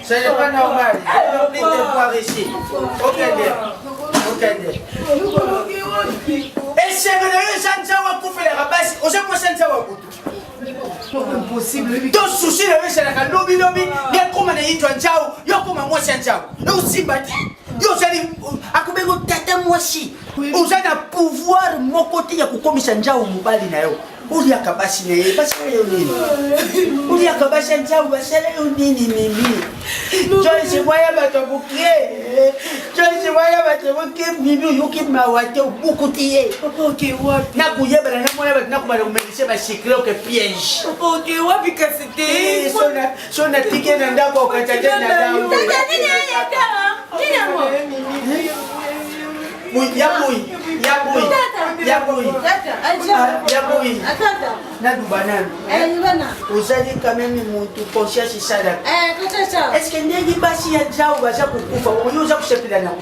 Ce n'est pas normal. J'ai oublié de voir ici. Ok. Et c'est vrai, Sanjawa pour faire la rabasse. On sait quoi Sanjawa pour tout. Impossible. Ton souci de faire la lobby, bien comme on est dit, yo comme moi Sanjawa. Yo Simbati. Yo sali akubego tata mwasi. Uzana pouvoir mon côté ya kukomisa Sanjawa mubali na yo. Ulia kabasi na yeye basi leo nini? Ulia kabasi njau basi leo nini mimi? Joyce moya batabukie. Joyce moya batabukie mimi yuki mawate ukutie. Ok wapi? Na kuyeba na moya batina kumala kumelise ba secret que piège. Ok wapi kasete? Sona tike na ndako ukataje na damu. Yabouy. Vous allez quand même monter conscience ça là. Est-ce que n'est pas si un jour va ça pour pouvoir vous avez fait là non?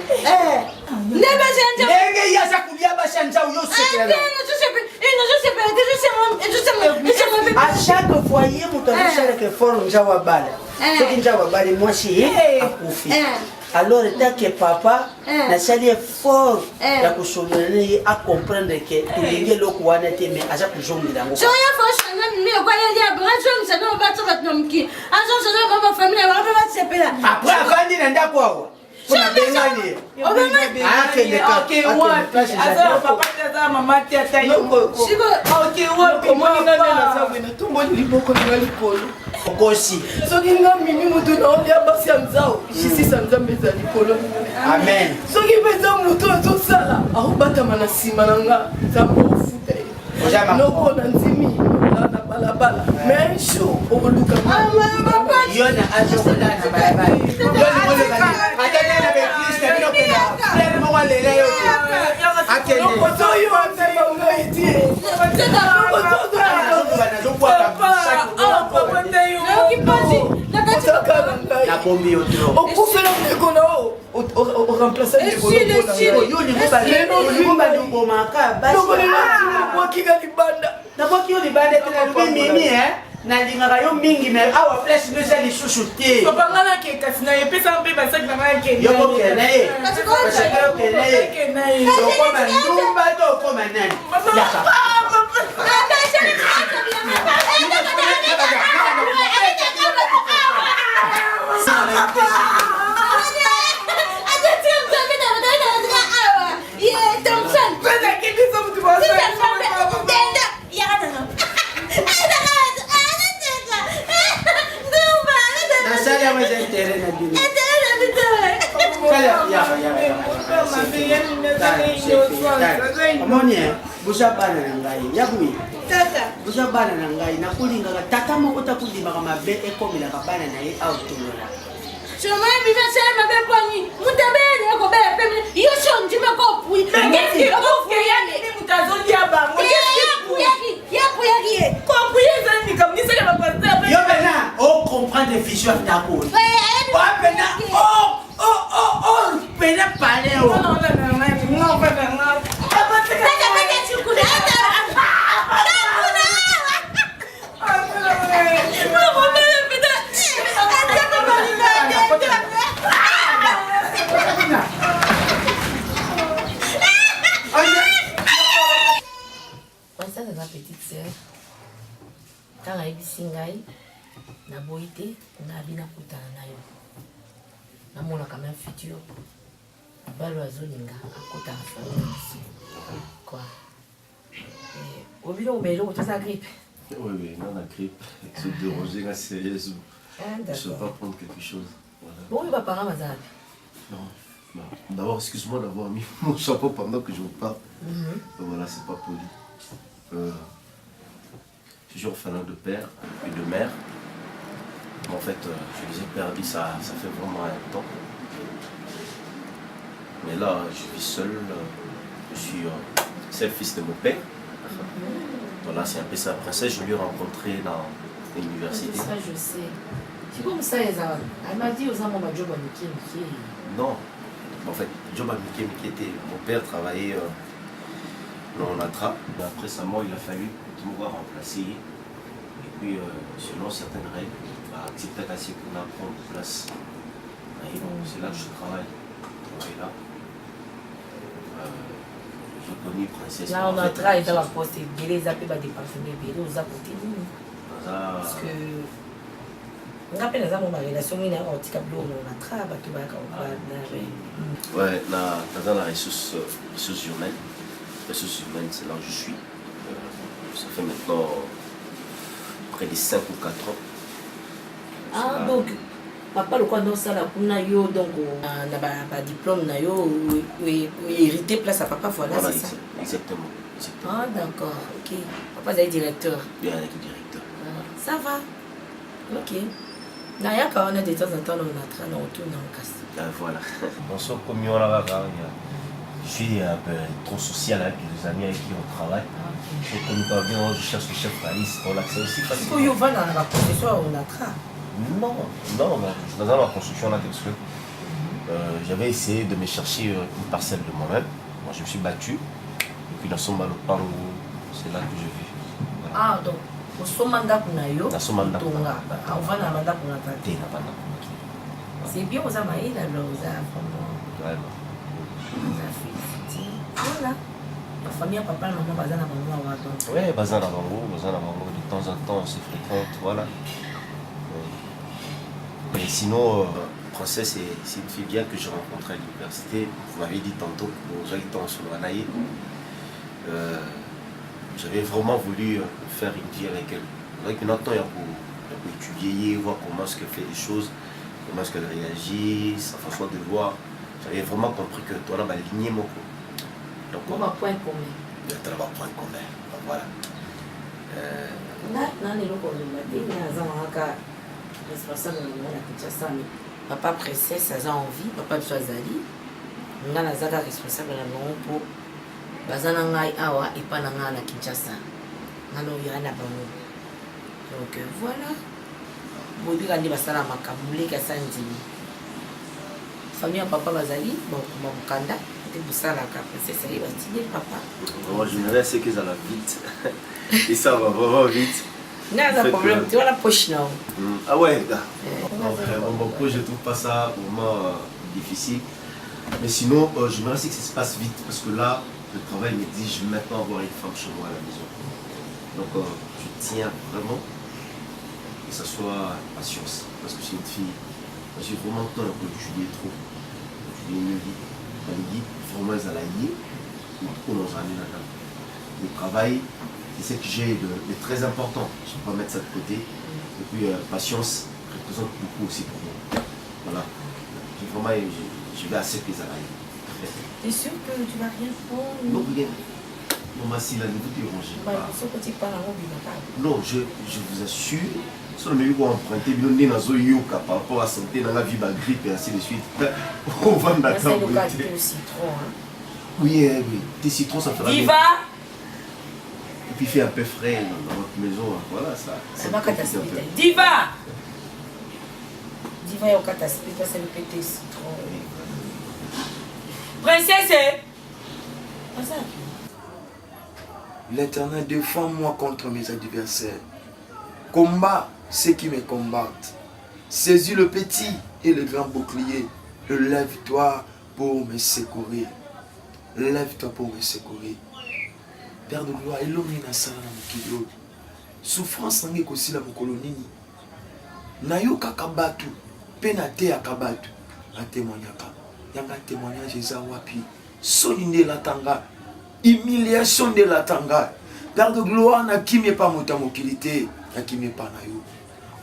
À chaque foyer vous avez fait que fort nous avons balle. Ce qui nous avons balle moi c'est à profiter. Alors, tant que papa, na sali effort ya kusomela a comprendre que il y a loko wana te mais aza kuzongela ngo. So ya fashion na mimi kwa ile ya branche msana ba tsa batno mki. Azo so ba famille ba ba tsepela. Après akandi na ndako awa. Kuna bengani. Ah que le cas. Ok wapi? Azo papa tata mama tata yoko. Siko ok wapi? Moni na na sabu na tumbo liboko na likolo. Kosi. Soki nga mimi mutu na olia basi ya nzao. Jisisa nzambe za likolo. Amen. Soki peza mutu azosala aobatama na nsima na nga nzambe ofuta ye. Noko na nzimi na balabala. Mais un jour okoluka yona azokola na balabala. Yona koleka. Atana na Kristo bino kena. Frère mo walela yo. Akende. Okotoyo ntema unaitie. nalingaka yo mingi me awa place no eza lisusu te yokokena ye basaka yokena ye okoma ndumba to okoma nani Omonie, busa bana na ngai. Yabui. Tata. Busa bana na ngai na kulingaka tata moko ta kulimaka mabe ekomela bana na ye autonola. Chama bibi sema mabe kwani. Mutabele ko be pembe. Yo sho njime ko pui. Qu'est-ce que vous faites yani mutazolia ba. Yaku yaki. Ko pui zani comme ni sele ba pasteur. Yo bena, on comprend des visions d'ako. Wa bena, oh, bena paleo. Non, ça c'est ma petite sœur. Quand elle est singaï, na boité, na bina kutana nayo. Na mona quand même futur. Balo azolinga akota famille ici. Quoi. Au bilan au mélo, tu as grippe. Oui, non, la grippe. Se déranger là sérieusement. Je ne veux pas prendre quelque chose. Voilà. Bon, il va pas ramaser. Non. Bah, d'abord, excuse-moi d'avoir mis mon chapeau pendant que je vous parle. Voilà, c'est pas poli. Je suis orphelin de père et de mère. En fait, je les ai perdus, ça fait vraiment un temps. Mais là, je vis seul. Je suis c'est le fils de mon père. Voilà, c'est un peu sa princesse. Je l'ai rencontré dans l'université. Ça, je sais. C'est comme ça, elle m'a dit aux amants de job à Mickey. Non. En fait, job à Mickey était. Mon père travaillait non Natra. Après sa mort, il a fallu pouvoir remplacer. Et puis, selon certaines règles, accepter qu'assez qu'on a prendre place. Et donc, c'est là que je travaille. Là. J'ai connu Princesse. Là, on a travaillé dans la poste. Les appels à des parfumés, aux côté. Parce que. On rappelle la relation, on a un petit câble, on a travaillé, ouais, dans la ressource humaine. Ressources humaines, c'est là où je suis. Ça fait maintenant près de 5 ou 4 ans. Ah, donc, papa, le quoi dans ça, là, donc, on a un diplôme, ou hérité place à papa, voilà, c'est ça. Exactement. Ah, d'accord, ok. Papa, est directeur. Bien, avec le directeur. Ça va. Ok. D'ailleurs, quand on a de temps en temps, on tourne en casse. Voilà. Bonsoir, comme on a je suis un peu trop social avec les amis avec qui on travaille. Et comme nous parvenons, je cherche le chef Alice, on l'accès aussi facile. Est-ce que dans la construction, on a travaillé? Non, je suis dans la construction là parce que j'avais essayé de me chercher une parcelle de moi-même. Moi, je me suis battu. Et puis dans son malopang, c'est là que je vis. Voilà. Ah, donc, au son mandat pour nous, dans son mandat on va dans le mandat pour nous. C'est bien, on a maillé là, on a vraiment. Voilà. La famille, papa, maman, bazar, maman, oui, bazar, de temps en temps, on se fréquente, voilà. Et sinon, Princesse, c'est une fille bien que j'ai rencontrée à l'université. Vous m'avez dit tantôt que j'allais dans sur Anaï. J'avais vraiment voulu faire une vie avec elle. C'est vrai que maintenant, il y a pour étudier, voir comment est-ce qu'elle fait les choses, comment est-ce qu'elle réagit, sa façon de voir. J'avais vraiment compris que toi, on a aligné mon coup. Donc, on va point commun. Il y a un point commun. Voilà. Responsable de papa princesse, ça a envie, papa Chazali. On a la zaga responsable de la pour Bazana Ngai Awa et pas la Kinshasa. Donc voilà. Bobi Randi Basala Makaboulé Kassandini. Famille à papa Bazali, bon, mon kanda, et Boussala princesse, elle va stylé papa. Moi je me laisse ce qu'ils allaient vite. Et ça va vraiment vite. Non, pas problème, tu vois la poche là. Ah ouais, mon poche, je trouve pas ça vraiment difficile. Mais sinon, j'aimerais que ça se passe vite parce que là, le travail m'exige maintenant avoir une femme chez moi à la maison. Donc, je tiens vraiment que ça soit patience parce que c'est une fille. J'ai vraiment peur que Julie est trop. Julie me dit, vraiment, elle a lié. Le travail, c'est ce que j'ai de très important. Je ne peux pas mettre ça de côté. Et puis, patience représente beaucoup aussi pour moi. Voilà. Je vais assez plaisir à elle. Tu es sûr que tu vas rien prendre? Non, rien. Non, ma si, là, ne vous dérangez pas. Non, je vous assure. Si on a eu emprunter, par rapport à la santé, dans la vie, la grippe et ainsi de suite. On va me battre. C'est le cas du citron. Oui, oui. Tes citrons, ça fera. Diva! Et puis, il fait un peu frais dans votre maison. Voilà, ça. C'est ma catastrophe. Diva! Diva, il y a un catastrophe. C'est le pété citron. Princesse! L'Éternel défend-moi contre mes adversaires. Combat ceux qui me combattent. Saisis le petit et le grand bouclier. Lève-toi pour me secourir. Lève-toi pour me secourir. Père de gloire, illumine ça dans mon kilo. Souffrance n'a pas aussi la colonie. Nayo kakabatu, penate akabatu. La témoignaka. Yanga témoignage Zawapi. Sonine la tanga. Humiliation de la tanga. Père de gloire, n'a qui m'est pas motamokilité. N'a qui m'est pas nayo.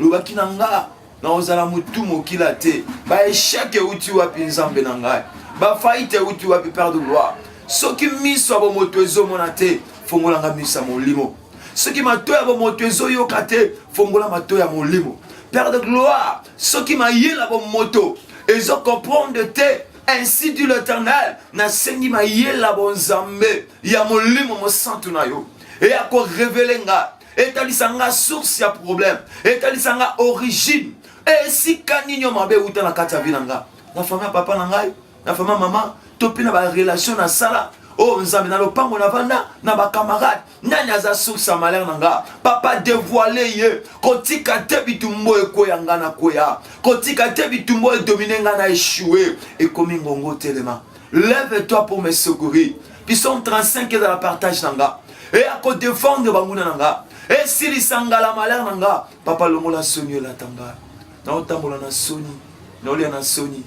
Le bakinanga. Na ozala mutu mokila te. Ba échec uti wapi nzambe nanga. Ba faillite uti wapi Père de gloire. Ce qui miso abo motoezo monate. Fongola nga misa molimo. Ce qui m'a toya abo motoezo yokate. Fongola ma toya molimo. Père de gloire. Ce qui m'a yela abo moto. Et je comprends de te. Ainsi dit l'Éternel. Na sengi ma yela abo nzambe. Ya molimo mo santu na yo. Et à quoi révéler nga. Et talisanga source ya problème. Et talisanga origine. Et si kaninyo mabe uta na kati ya vie nanga. Na famille papa nangai, na famille maman, topi na ba relation na sala. Oh, nzambe na lopango na vanda na ba camarade nani aza source ya malheur nanga papa dévoiler ye kotika te bitumbo ekoya ngana koya kotika te bitumbo dominer ngana échouer et comme ngongo telema lève-toi pour me secourir. Psalm 35 est dans la partage nanga et à ko défendre banguna nanga et si lisanga la malheur nanga papa longola soni la tanga na otambola na soni na olia na soni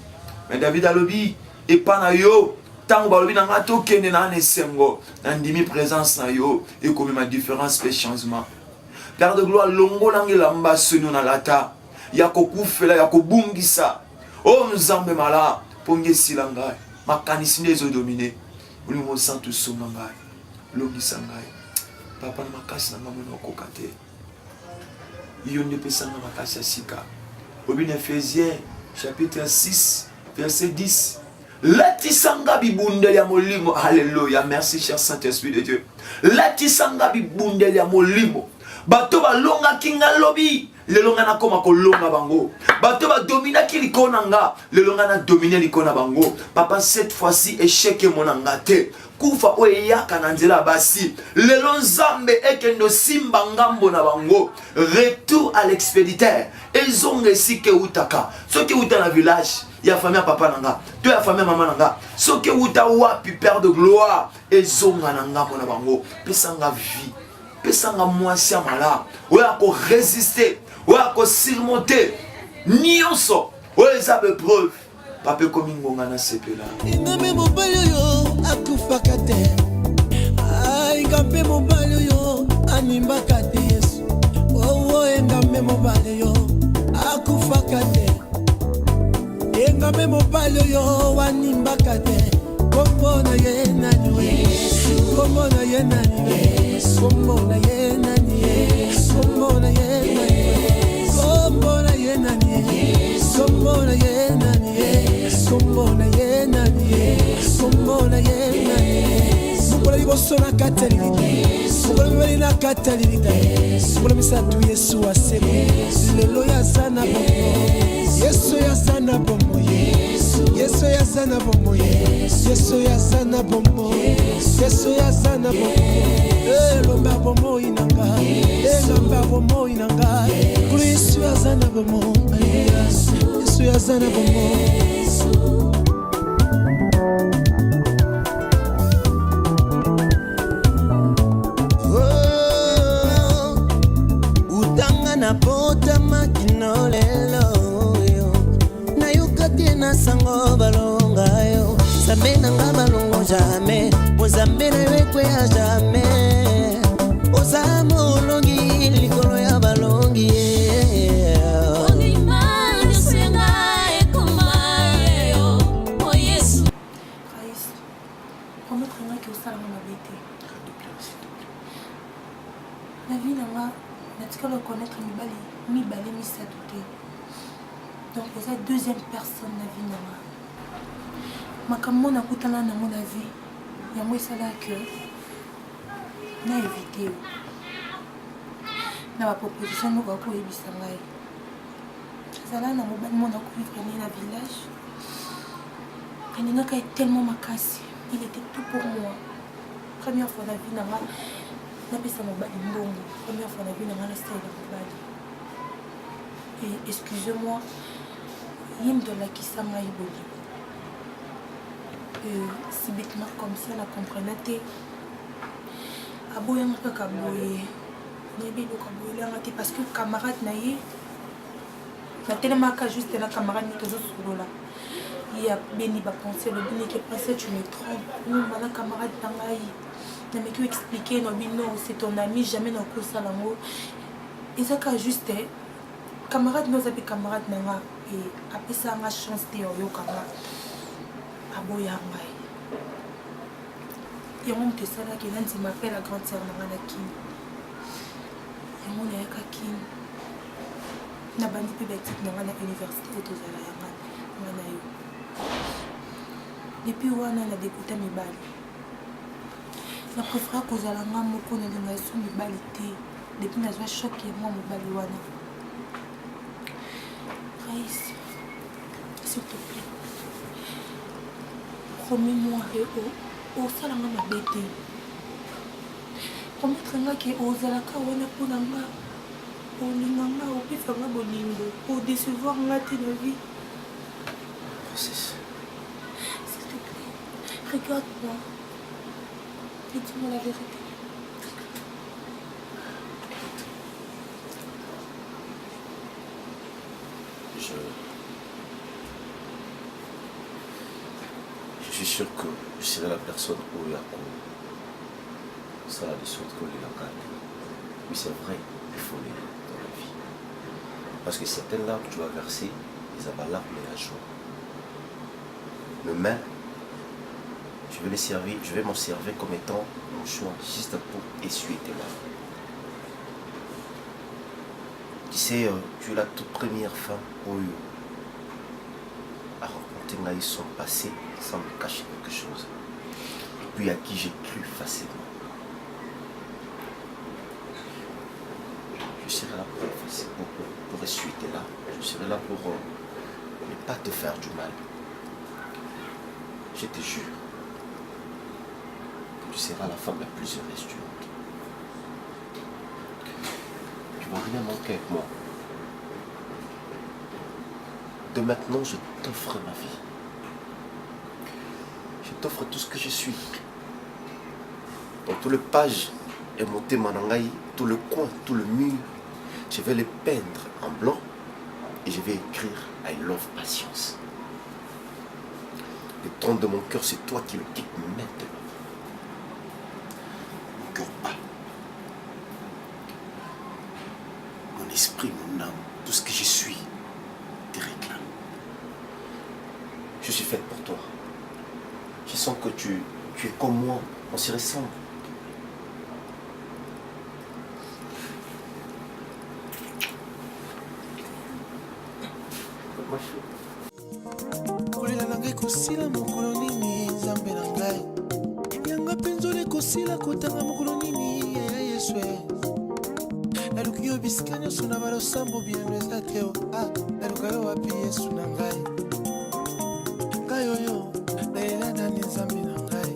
mais David alobi et pas na yo tant balobi na ngato kende na nesengo na ndimi présence na yo et comme ma différence fait changement. Père de gloire longo langela mba soni na lata ya kokufela ya kobungisa oh nzambe mala ponge silanga makanisi ndezo dominer uli mo santu songa longisa ngai papa na makasi na ngamo na kokate yo ne pesa na makasi sika obine Ephésiens chapitre 6 verset 10. Latisanga bibundeli ya molimo. Alléluia. Merci cher Saint-Esprit de Dieu. Latisanga bibundeli ya molimo. Bato balonga kinga lobi. Lelonga na koma kolonga bango. Bato ba domina ki likonanga. Lelonga na dominer likona bango. Papa cette fois-ci échec monanga te. Kufa oyaka na nzela basi. Lelon zambe ekendo simba ngambo na bango. Retour à l'expéditeur. Ezonge sike utaka. Soki uta na village. Ya famille papa nanga. To ya famille maman nanga. Soki uta wapi père de gloire. Ezonga na ngambo na bango. Pesanga vie. Pesanga mwasi amala. Oya ko résister. Oya ko surmonter. Nyonso. Oya za be preuve. Papa komi ngonga na sepela. Ingame mobali yo akufaka te. Ingame mobali yo animbaka te Yesu. Oh ingame mobali yo akufaka te. Ingame mobali yo animbaka te. Kombo na ye nani we. Kombo na ye nani we. Kombo na ye nani we. Kombo na ye nani we. Kombo na ye nani we. Kombo na ye nani we. Kombo na ye nani we. Kombo na ye nani. Mukola liboso na katalilita. Mukola mibali na katalilita. Mukola misatu Yesu asema. Lelo ya sana bomo. Yesu ya sana bomo. Yesu ya sana bomo. Yesu ya sana bomo. Yesu ya sana bomo. Lomba bomo inanga. Lomba bomo inanga. Yesu ya sana bomo. Yesu ya sana bomo. Na pota makino lelo yo na yukati na sango balonga yo sambe na balongo jamais ozambe na wekwe ya jamais ozamo longi likolo ya balongi ongi mani senga ekoma yo o Yesu Christ comment comment que ça m'a bête la vie n'a pas natika reconnaître mibale misato te donc eza deuxième personne na vie nanga makambo nakutana nango na vie yango esalaka ke na évite na baproposition moko akoyebisa ngai ezala na mobali mo nakovivre ne na village alingaka tellement makasi il était tout pour moi première fois na vie nanga napesa mobali mbongo première fois na vie nanga nasalela mobali et excusez-moi yimdolakisa ngai bolimo si bêtement comme ça na comprendre te aboyanga kaka boye nayebi eloko aboyelanga te parce que camarade na ye natelemaka juste na camarade ni tozosolola ye abeni bapense lobi neke pense tu me trompes mana camarade na ngai na meki expliquer no bino c'est ton ami jamais na kosala ngo ezaka juste camarade nos amis camarade nanga et apesa nga chance te oyokanga aboya ngai yango moto esalaki nandima mpe la grande sœur nanga na kini yango nayaka kini na bandi mpe baetike nanga na université oyo tozala yanga na yo depuis wana na députa mibali na préfère kozala nga moko nalinga esu mibali te depuis nazwa choc ya mwa mobali wana Grace, s'il te plaît promets-moi et oh osalanga mabe te ometrangaki ozalaka wana mpona nga olinganga opesanga bolingo odecevoir nga te na vie. Princesse. S'il te plaît, regarde-moi et dis-moi la vérité. Je suis sûr que je serai la personne où il y a ça de sorte que la carte. Oui, c'est vrai, il faut les dans la vie. Parce que certaines larmes que tu vas verser, les larmes et la joie. Mais même, je vais m'en servir comme étant mon choix, juste pour essuyer tes larmes. Tu sais, tu es la toute première femme où à rencontrer Naïs son passé sans me cacher quelque chose. Et puis à qui j'ai cru facilement. Je serai là pour essuyer tes larmes. Je serai là pour ne pas te faire du mal. Je te jure que tu seras la femme la plus heureuse du monde. Tu ne vas rien manquer avec moi. De maintenant, je t'offre ma vie. Je t'offre tout ce que je suis. Dans tout le page et monter Manangaï, tout le coin, tout le mur, je vais les peindre en blanc et je vais écrire I love patience. Le trône de mon cœur, c'est toi qui le quittes maintenant. Mon cœur bat. Mon esprit, mon âme, tout ce que je suis, te réclame. Je suis faite pour toi. Je sens que tu es comme moi, on s'y ressemble. kolela na ngai kosila mokolo nini nzambe na ngai yanga mpe nzole kosila kotanga mokolo nini ya yesu naluki yo bisika nyonso na balosambo bieno eza te naluka yo wapi yesu na ngai ngai oyo nalela nani nzambe na ngai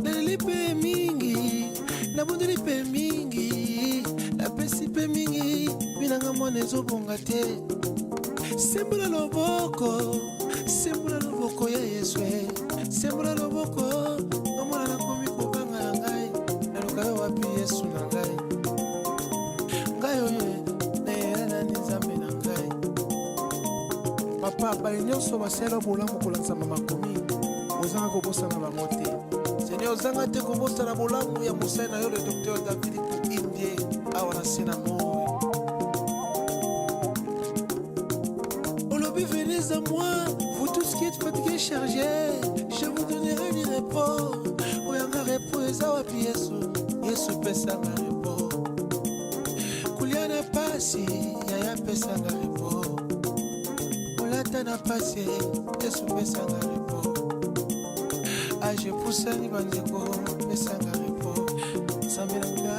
naleli mpe mingi nabondeli mpe mingi napesi mpe mingi binanga mwana ezobonga te sembola loboko ya yesu sembola loboko omwana nakomi kobanga na ngai naluka yo wapi yesu na ngai ngai oyo nayela nani nzambe na ngai papa bali nyonso basala bolamu kolanzama makomi ozanga kobosana bango te seigneur ozanga te kobosana bolamu ya mosali na yo le docteur David indie awa na se na moi. Venez à moi, vous tous qui êtes fatigués, chargés, je vous donnerai du repos. Oyanga repos ezawa pi Yesu pesanga repos. Kuliana pasi, yaya pesanga repos. Olata na pasi, Yesu pesanga repos. Aje pusani bandeko pesanga repos. Sambelanga.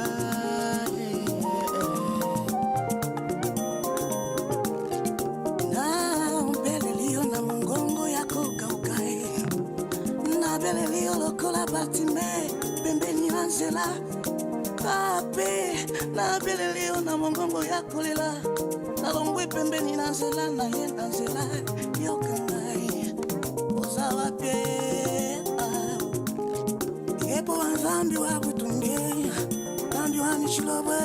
Nzela kape na belelio na mongongo ya kolela nalongwe pembeni na nzela na ye na nzela yokangai ozawa pe yepo wanzambi wa kutunge kandi wa michilobe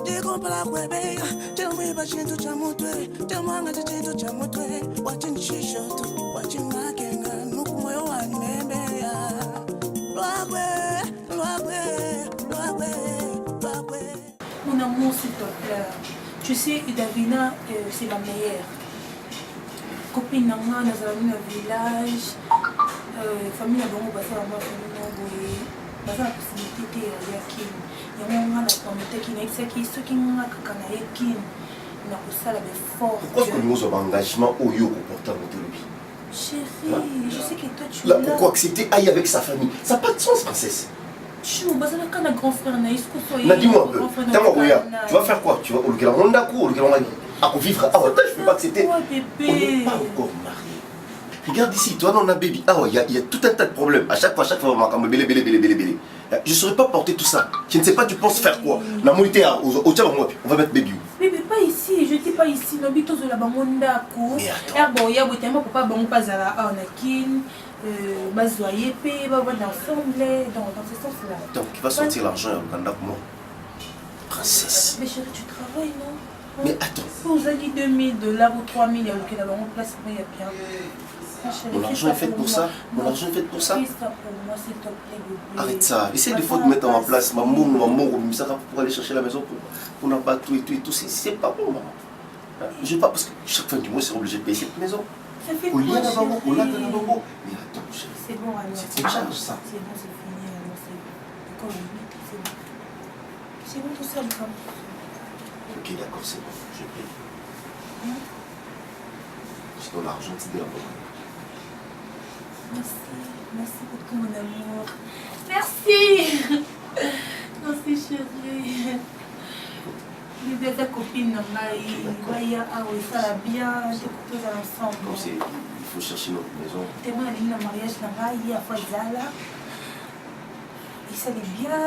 dekompala kwebe temwiba chintu cha mutwe temwanga chintu cha mutwe wachinchishoto wachimakenga nukumoyo wanembeya Mon amour, s'il te plaît. Tu sais, Davina, c'est la meilleure. Copine à moi, dans un village, famille à Bongo, parce que moi, famille à la possibilité de Yakin. Il y a un moment qui n'a pas qui qui n'a pas Yakin. On a pour ça la fort. Pourquoi est-ce que nous avons un engagement au yo pour porter notre vie? Chérie, je sais que toi tu es là. Pourquoi accepter aille avec sa famille? Ça n'a pas de sens, princesse. Chou, bah ça n'a qu'un grand frère naïs que toi. Dis-moi un peu. Tu vas faire quoi? Tu vas au Luguelan Honda ou au Luguelan à vivre? Ah, je ne peux pas accepter. Ouais, on n'est pas encore mariés. Regarde ici, toi, on a baby. Ah ouais, il y a tout un tas de problèmes. À chaque fois, on va comme belé. Je ne saurais pas porter tout ça. Je ne sais pas, tu penses faire quoi? La moitié, on va mettre baby. Mais pas ici, je n'étais pas ici. L'habitus de la Bamonda. Mais attends. Bon, il y a beaucoup de papa, bon, pas à la Anakin, Bazoyer, ensemble, dans ce sens-là. Donc, il va sortir l'argent au Canada pour moi. Princesse. Mais chérie, tu travailles, non? Mais attends. Vous avez dit $2000 ou 3000, il y a lequel là-bas en place, il y a bien. Mon argent est fait pour ça. Mon argent est fait pour ça. Fais ça pour moi, s'il te plaît, bébé. Arrête ça. Essaye des fois de mettre en place. Maman, pour aller chercher la maison pour n'a pas tout et tout. C'est pas bon, maman. Je ne vais pas, parce que chaque fin du mois, c'est obligé de payer cette maison. Ça fait Au lieu quoi, d'avoir chérie? au lieu d'avoir. Mais attends, chérie. C'est bon, alors. C'est une charge, ça. C'est bon, c'est fini, alors. C'est comme c'est bon. C'est bon, tout ça, comme. Ok, d'accord, c'est bon. Je paye. Sinon, l'argent, c'est bien bon. Merci beaucoup mon amour. Merci. Merci chérie. Libère ta copine, Maya, ça va bien, j'ai coupé ensemble. Comme c'est, il faut chercher notre maison. T'es moi, la mariage, il y a Fazala. Et ça va bien.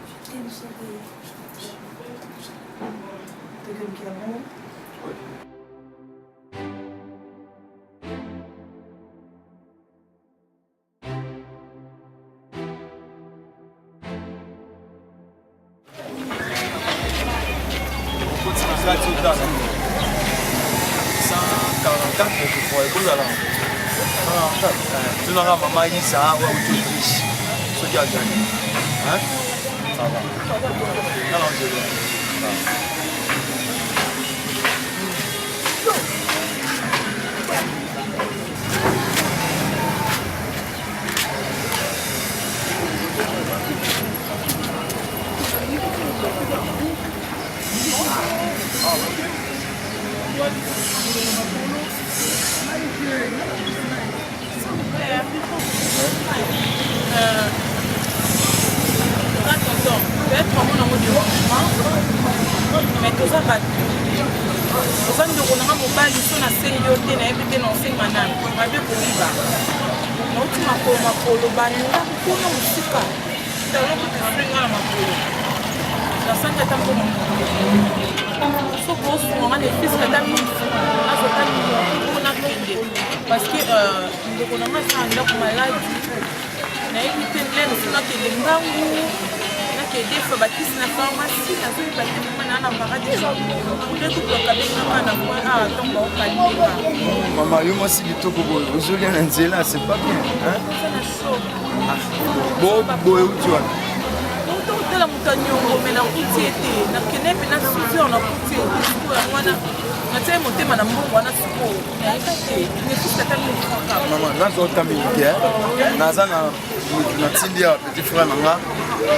Je t'aime chérie. Tu t'aimes quel amour? Oui. Tu n'auras maman Isa ou Autriche. Ce qui a gagné. Hein? Ça va. Alors, je vais. Mais tout ça va. Aux hommes de Ronan Mobile, ils sont assez yotés, n'a pas été lancé maintenant. On va bien pour vivre. Non, tu m'as pour ma polo, banana, pour nous aussi pas. Tu as l'autre qui fait un polo. La santé est un peu mon polo. Ce gros souvent, les fils que t'as mis, là, je t'ai mis, on a fait. Parce que le Ronan a fait un malade. N'a évité l'air, sinon qu'il est mangou. Des fois, bâtisse la pharmacie, la zone bâtisse, on a un paradis. On est tout le cabine, on a un point à tomber au panier. Maman, moi, si tu es au Zolien Nzela, c'est pas bien. Hein? Bon, où tu vas? On la montagne, mais la route était. La quenelle, mais la souffle, on a coupé. On a monté madame on a support. Maman, là, je t'ai Nazana, Natindi, petit frère, Nanga,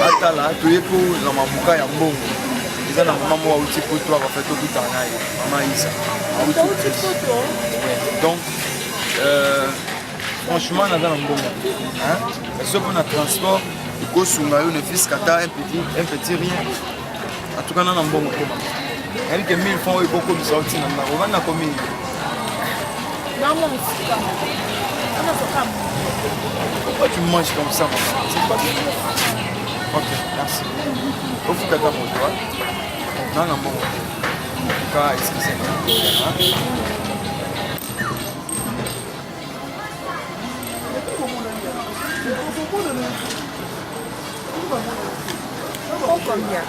Atala, tu es pour la Mamouka Yambo. Ils ont la maman outil pour toi, en fait, tout le temps. Maman Isa. Donc, franchement, Nazana Mambo. Ce qu'on a transport, il faut soumettre une fils Kata, un petit rien. En tout cas, on a un bon moment. Il y a 1000 francs, il faut que nous sortions. On va combien? Pourquoi tu manges comme ça, maman? C'est pas bien. Ok, merci. Il faut que tu aies pour toi. Non, non, bon. En tout cas, excusez-moi. Combien?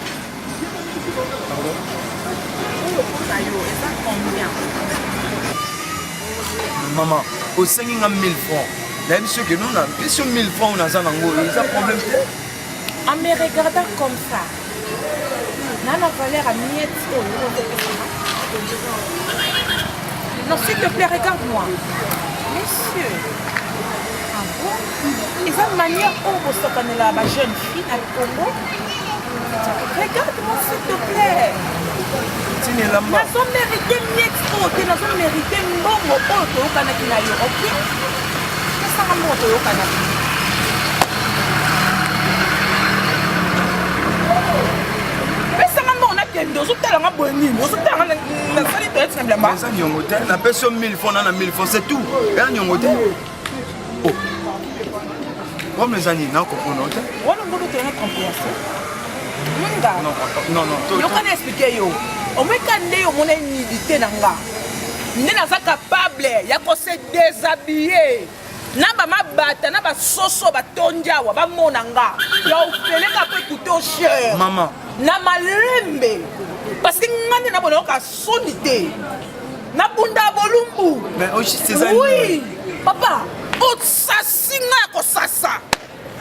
Maman, au 5 000 francs, même ceux que nous avons, sur 1000 francs, on a un problème. En me regardant comme ça, Nana Valère a mis non, s'il te plaît, regarde-moi. Monsieur. Ah bon? Ils ont une manière où vous sortez là, ma jeune fille, à Congo. Regarde-moi, s'il te plaît. Nous avons mérité mieux, nous avons mérité mbongo oto yokanaki na yo, ok? Esanga moto yokanaki. Esanga mbongo na ke okende ozotalanga boye nini ozotalanga nasali toyeti na bilamba eza niongo te napesi yo 1000 francs na 1000 francs c'est tout eya niongo te comme eza nini nakopona te wana ngolo toyana compréhension non yokana explike yo omeka nde yo mona nidité na nga nde naza capable ya kose déshabiller na bamabata na basoso batondi awa bamona nga ya ofeleka mpo ekute ochere mama na malembe parce que nga nde nabona yoka soni te nabunda bolumbu oui papa osasi nga ya kosasa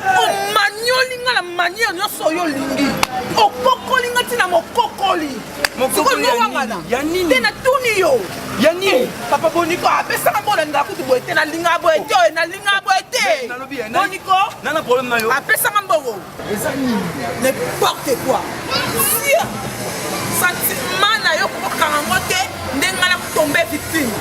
omanyoli nga na manière nyonso oyo olingi okokoli nga ntina mokokoli te natuni yo yani papa boniko apesaka mbona ndala kutu boye te nalinga boye te oyo nalinga boye te boniko nana problème na yo apesaka mbongo n'importe quoi sia sentiment na yo kokokanga ngo te nde nga na tombe victime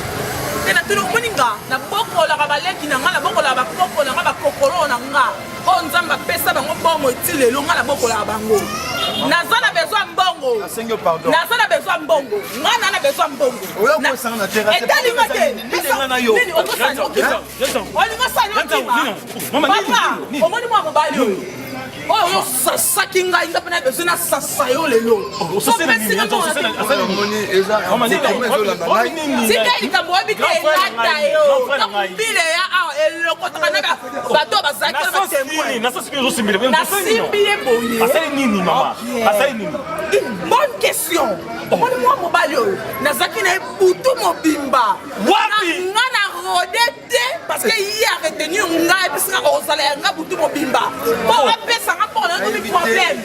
te natuni omoni nga nabokolaka baleki na nga nabokolaka bakoko na nga bakokolo na nga oyo nzambe apesa bango bongo eti lelo nga nabokolaka bango naza na besoin mbongo naza na besoin mbongo nga na na besoin mbongo etalinga te nini olinga sani otima papa omoni mwa mobali oyo oyo osasaki ngai nga mpe na besoin nasasa yo lelo tika likambo oyebi te elata yo mbile ya awa elokotaka na bato bazalaki na batemoin nasimbi ye boye bonne question omoni mwa mobali oyo nazalaki na ebutu mobimba nga na rode te parce que ye aretenir ngai episanga ozala yanga butu mobimba po apesanga mpona nomi problème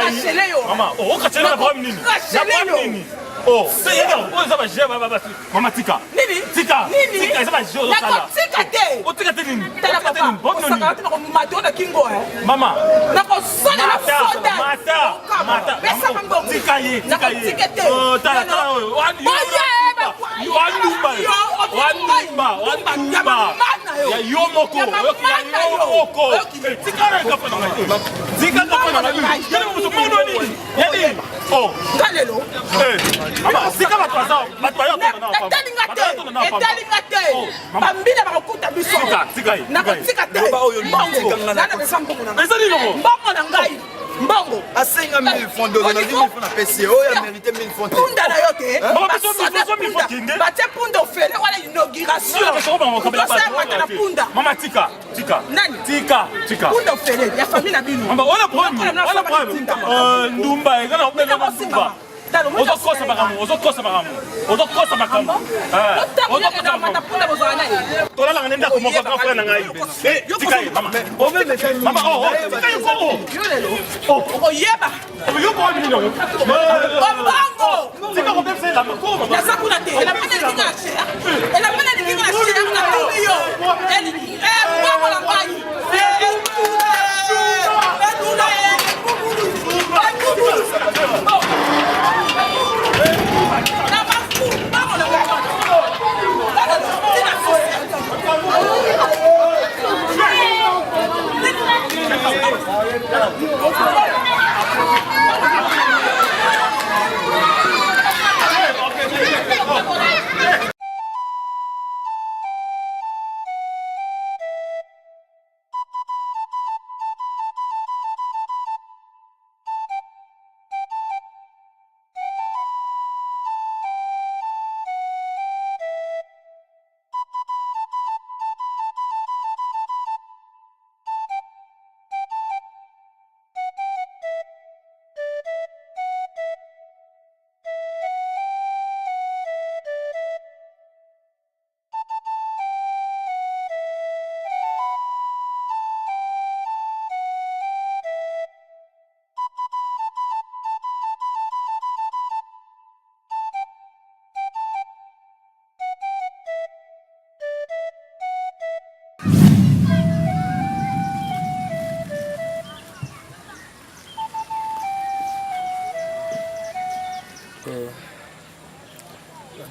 achele yo Oh, c'est égal. Oh, ça va gérer, maman tika. Nini? Tika. Nini? Tika, ça va gérer. Tika te. Oh, tika te nini? Tala papa. Osaka ko mato na kingo Mama. Na ko sona na soda. Mata. Pesa kambo. Tika ye. Oh, tala. Wanumba. Ya yo moko. Tika na kafa na. Tika kafa na. Yana mtu mono nini? Yani. Oh. Kalelo. Mama, sika batwaza, batwayo etalinga te bambila bakokuta biso nakotika te mbongo na ngai mbongo asenga 1000 francs dozo na 1000 francs na pesi oyo ya mérité 1000 francs punda na yo te batie punda ofele wana inauguration osamata na punda mama tika nani tika punda ofele ya famille na bino mama ona problème ndumba ngana obela na ndumba ozokosa makambo tolalanga nenda komoko grand frère na ngai tika ye mama oyeba yoko nini no bongo tika ko bepse la makoma nasakuna te ela pena likinga na shia na tuyo bongo la ngai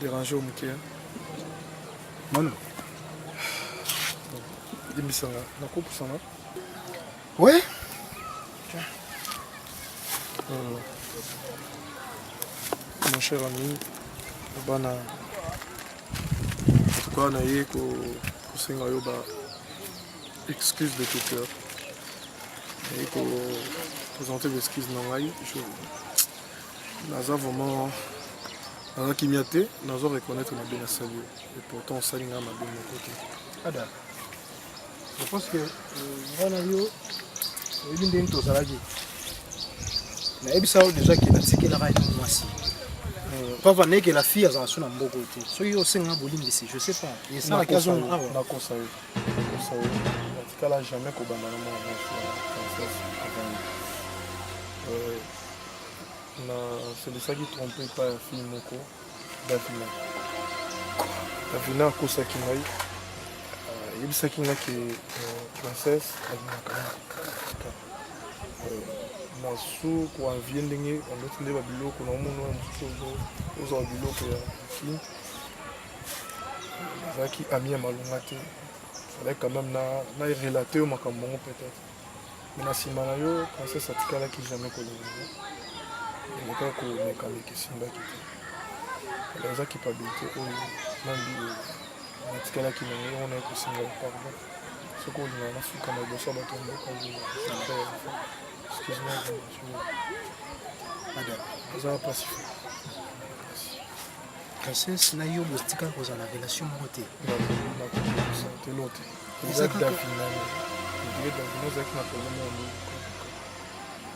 déranger au Mouké. Manu. Dis-moi ça là. La coupe ça là. Ouais. mon cher ami. Bana. En tout cas, naïe ko senga yo ba excuse de tout cœur. Et ko présenter l'excuse nangai. Naza vraiment naza kimiate, naza reconnaître ma bien salut. Et pourtant on salinga ma bien mon côté. Ada. Je pense que bana yo il ndeni to salaki. Na ebisa déjà qui na tiki la raille moi si. Pas vanner que la fille a son mboko te. So yo senga bolingi ici, je sais pas. Et ça la question na conseil. Conseil. En tout cas là jamais ko banda na moi princesse avant. C'est de ça qui trompait pas la fille moko Davina. Davina a kosa ki ngai. Yebisa ki nga ki princesse nasu kwa vie ndenge ondoti nde babiloko na omona mosusu ozwa biloko ya fille ezalaki ami ya malonga te fallait quand même na relater yo makambo yango peut-être mais na nsima na yo princesse atikalaki jamais kolinga eleka komekameka esimbaki te eza culpabilité oyo nambi atikalaki nango yango naye kosinga pardon soki olinga nasuka na liboso ya bato ya mboka excuse-moi, madame, vous avez pacifié. Princesse, na yo bostika koza na relation moté. C'est l'autre. Vous êtes Davina. Vous êtes Davina, vous êtes na problème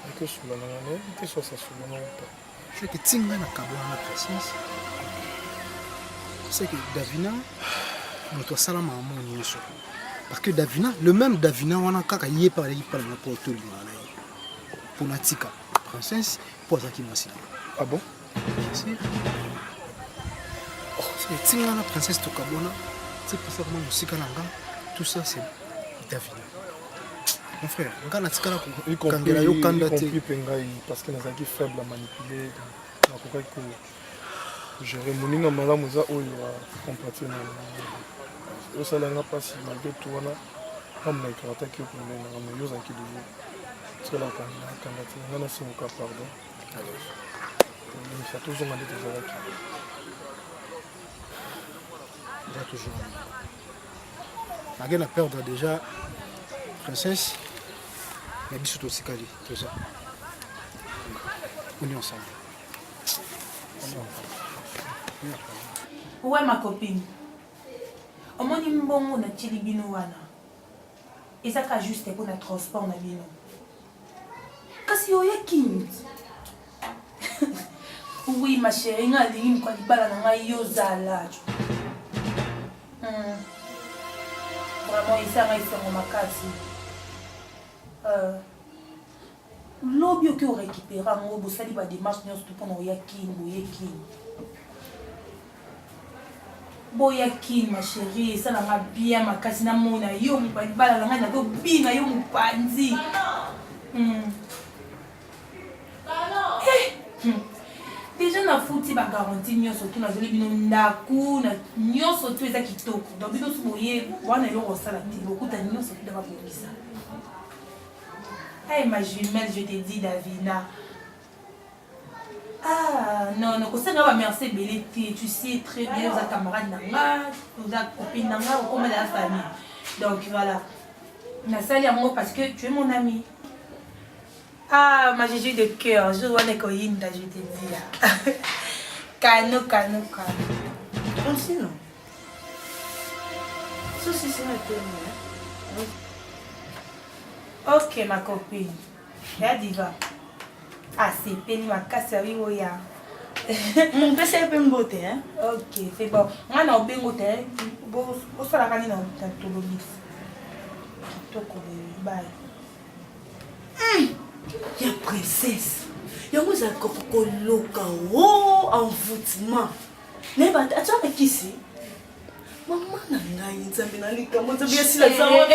et que sous la nana, que soit ça sous la nana ou pas. Je que tinga na kabona na princesse. C'est que Davina, notre salama mon nyonso. Parce que Davina, le même Davina wana kaka yé par na porto limana. Pour la tika, princesse, pour ça qui m'a signé. Ah bon? C'est la princesse Tokabona, c'est pour ça que moi, tout ça, c'est Davina. Mon frère, on a tika là pour Kangela yo Kandate. Parce qu'elle est qui faible à manipuler. On a compris que gérer mon ligne en malade, moi, ça, il va compatir. Au salaire, on n'a pas si malgré tout, on a un mec qui a attaqué pour nous, on a un qui devient. C'est là qu'on a fait un pardon. Il y a toujours un détail. Il y a toujours un détail. La perdre déjà, princesse, mais il y a aussi Kali, tout ça. On est ensemble. Ouais, ma copine. Au moins, il y a un bon bino. Et ça, c'est juste pour le transport. Kasi yo yakini. Oui ma chérie, nga lingi kwa libala na ngai yo zala. Vraiment isa ngai sango makasi. Lobi oki o récupérer ngo bosali ba démarche nyonso tout pour yakini boyekini. Boyakini ma chérie, ça na bien makasi na mona yo mu kwa libala na ngai na do binga yo mu panzi. Déjà na fouti ba garantie nyonso tout na zoli bino ndaku na nyonso tout eza kitoko donc bino soboye wana yo rosala te okuta nyonso tout ba bongisa. Hey ma jumelle, je te dis Davina. Ah non non, ça va merci belé, tu sais très bien aux camarades nanga, aux copines nanga, au comme de la famille. Donc voilà. Na sali amour parce que tu es mon ami. Ah, ma Jésus de cœur, je vois les coïnes, je te dis. Cano. Continue. Ceci, c'est un peu. Ok, ma copine. Là, diva. Ah, c'est pénible, ma casse à Vivoya. Mon père, c'est un peu une beauté, hein? Ok, c'est bon. Moi, on a un peu de beauté. Bon, on s'en a gagné dans tout le mix. Bye. Ya princesse, ya vous avez kokoloka oh envoûtement. Mais bah tu as qui c'est? Maman na ngai nzambe na likambo nzambe ya sila zawa.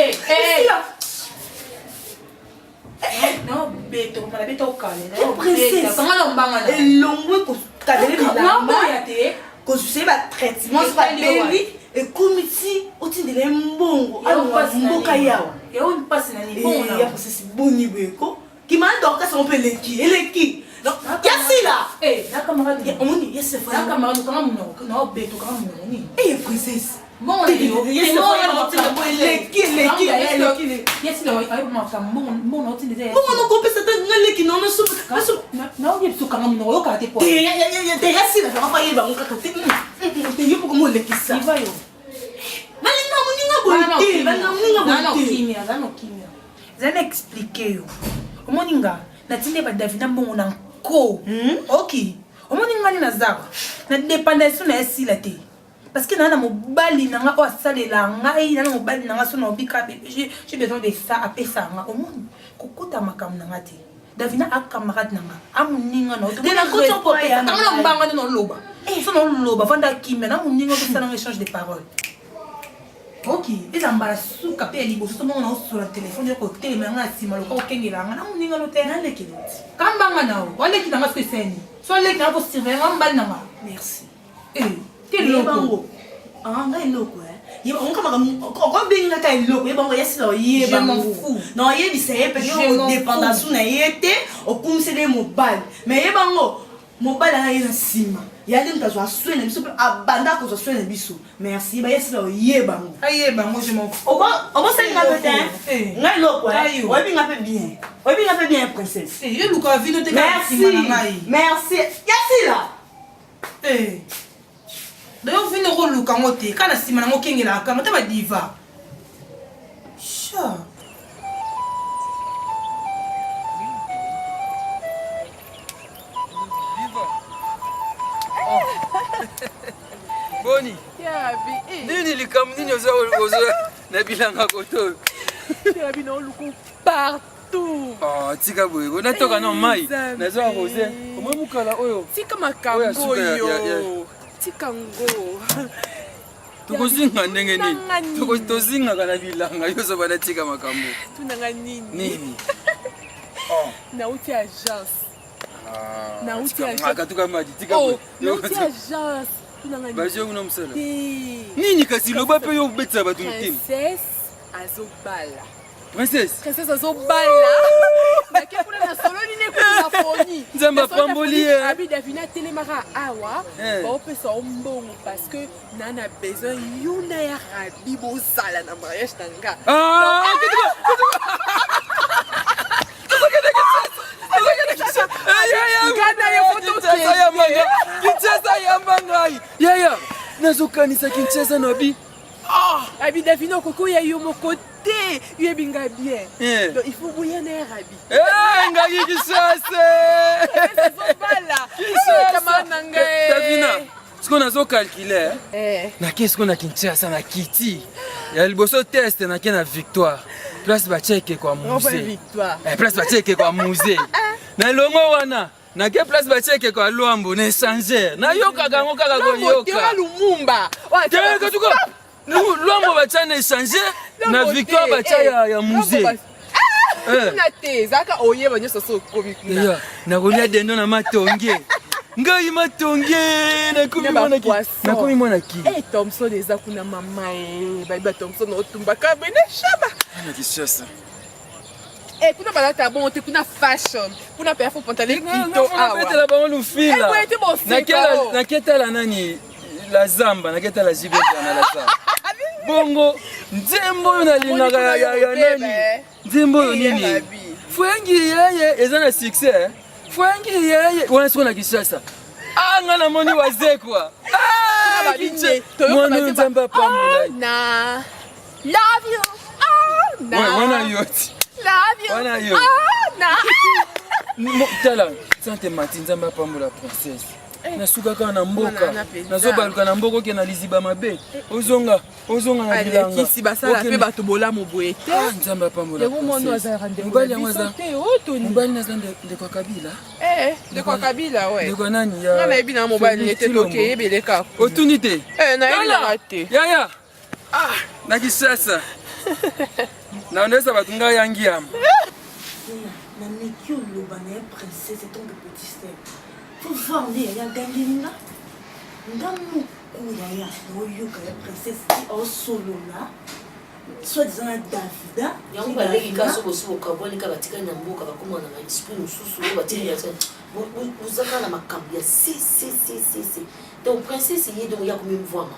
Non, beto, on a beto au calme. Princesse, comment on banga là? Et l'ombre ko kadele non, boya te. Ko je ba traitement sur la belly et comme ici otindele mbongo. Alors mboka yawa. Ya on passe na ni bon là. Ya princesse boni beko. Qui m'a donc on peut l'équipe. Yasi là. La camarade. Omoni, yes c'est La camarade quand même non, beto quand même non. Princesse. Bon, yes bon, parce que nana mobali nanga o asalela ngai nana mobali nanga so na obika j'ai besoin de ça apesa nga omoni kokota makam nanga te Davina a camarade nanga amuninga no de la côté pour ya na mbanga no loba so no loba vanda kimia na muninga ko sana échange de paroles. OK eza mbala suka pe liboso to mona sur le téléphone ko tele nga sima lo ko kengela nga na muninga no te na leki kambanga nao wale ki nanga speseni so leki na ko surveiller mbali nanga merci quel loco ah ngai loco on comme bien nga kai loco yeba ngo yesilo yeba ngo non yebisa yepe ngo dépendance na yete okumse de mobile mais yeba ngo mobile na yena sima yali mtazo aswena biso abanda ko aswena biso merci ba yesilo yeba ngo ayeba ngo je m'en fous on se nga betin ngai loco webi nga pe bien princesse ye luka vino te merci yasila d'ailleurs vino ko luka ngote kana sima ngo kengela ka ngote ba diva sha Boni ya bi nini likam nini ozo na bilanga koto ya bi no luku partout tika boye ona toka na mai na zo rosé omwe mukala oyo tika makambo yo tikango tukuzinga ndenge nini tozinga kana bilanga yoso bana tika makambo tunanga nini nauti agence nauti agence akatuka maji tika boye nauti agence tunanga nini baje una msala nini kasi loba pe yo betsa batu mutima princesse azobala princesse azobala nakekuna na solo nini kuna foni nzamba pamboli abi davina telemara awa baopesa ombongo parce que nana besoin yuna ya rabi bozala na mariage nanga Kinshasa yambangai yaya nazokanisa Kinshasa nabi abi davina koko ya yo moko te yebinga bien donc il faut bouiller na rabi ngai Kinshasa kama nanga davina siko nazo calculer na qu'est-ce qu'on a Kinshasa na kiti ya liboso test na kena victoire place ba check kwa musée place ba check kwa musée na longo wana na ke place ba check kwa Luambo na échanger na yoka gango kaka ko yoka Lumumba ka tuko Luambo ba chana échanger na victoire ba cha ya musée na te zaka oye banyo soso kobi kuna na kolia dendo na matonge ngai matonge na kumi mwana ki Thompson eza kuna mama ba Thompson otumba ka bene shaba na Kinshasa kuna balata bon te kuna fashion kuna pa fo pantalon kito awa betela ba lufila na ketala nani la zamba na ketala jibe na la zamba bongo nzembo yo na linga ya nani nzembo yo nini fwengi yeye eza na succès fwengi yeye wana siko na Kinshasa nga na moni wazekwa mwana nzamba pambola na love you na wana yoti love you wana yo na tala sante mati nzamba pambola princesse nasuka kaka na mboka nazobaluka na mboka oke na liziba mabe ozonga na bilanga kisi basala pe bato bolamu boye te nzamba apambola mobali yango aza mobali naza ndeko ya Kabila ndeko ya Kabila ndeko nani nga nayebi na mobali ete toke yebele kaka otuni te nayebi nanga te yaya na Kinshasa naonesa bato ngai yangi yama na meki oloba na ye princesse etonge petit step faut voir nde yaya gangelinga nga moko yaya naoyoka ya princesse osolola soi-disant Davida. yango baleki kaso bosi okabwani ka batikali na mboka bakoma na esprit mosusu oyo batikali ya bozaka na makambo ya si donc princesse ye donc ya komi mvwama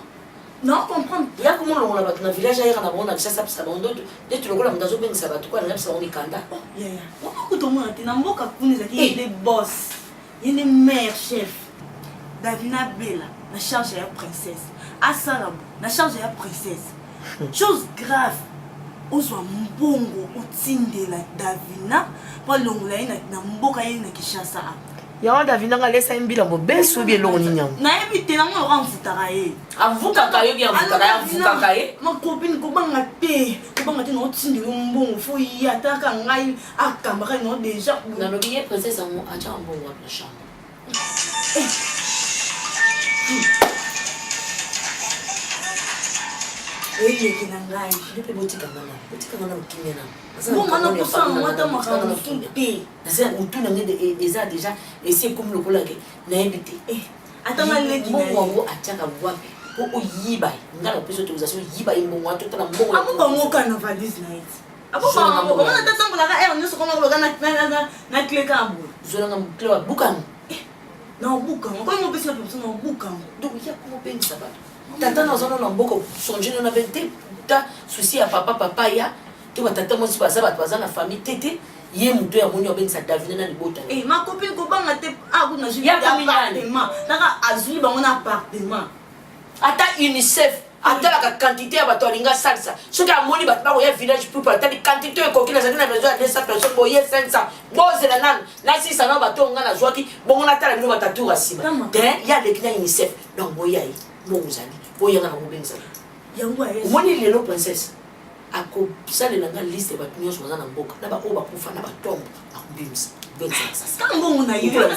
non comprendre ya komi olongola bato na village ayaka na bango na bisasa pisa bango nde tulokola moto azobengisa bato kwa na pisa bango mikanda okotomona te na mboka kuna ezalaki ye nde boss ye nde mare chef Davina bela na charge ya princesse asalabo na charge ya princesse chose grave ozwa mbongo otindela Davina po alongola ye na mboka ye na Kinshasa yango Davina nga lesa mbila mobesu obi elongo nini yango nayebi te nango yoko amvutaka ye amvutaka ye obi amvutaka ye makopine kobanga te na otindela mbongo fo ye ataka ngai akambaka no deja nalobi ye princesse yango atya mbongo wapi na chambre oyeke na ngai mpe botikanga na mokimia bonga nakosala mwata makambo te otuna nge eza deja esi ekomi lokolake nayebi te ata naleki mbongo yango atiaka wapi po oyiba nga na pesa autorisation oyiba ye mbongo wato tala mbongo abobangoka na valise na eti abobangoka tatambolaka ere nyonso koma koloka na clé kambo zolanga clé wa bukango na obukango koyi mopesi na personne na obukango donc ya komopengisa bato tata nazona na mboka songe no na te ta souci ya papa ya te batata mosi baza bato baza na famille tete ye muto ya moni obengisa Davina na libota ma copine kobanga te akuna juli appartement naka azuli bango na appartement ata UNICEF atalaka quantité ya bato alinga salsa soki amoni bato bakoya village people atali quantité ekoki nazali na besoin ya 200 personnes boye 500 bozela nanu na 600 na bato nga nazwaki bongo natala bino batatour asima te ya leki na UNICEF donc boya ye bongo zali boyanga na mobengisa omoni lelo princesse akosalela nga liste ya bato nyonso baza na mboka na baoyo bakufa na batombo akobimisa kaka mbongo na yo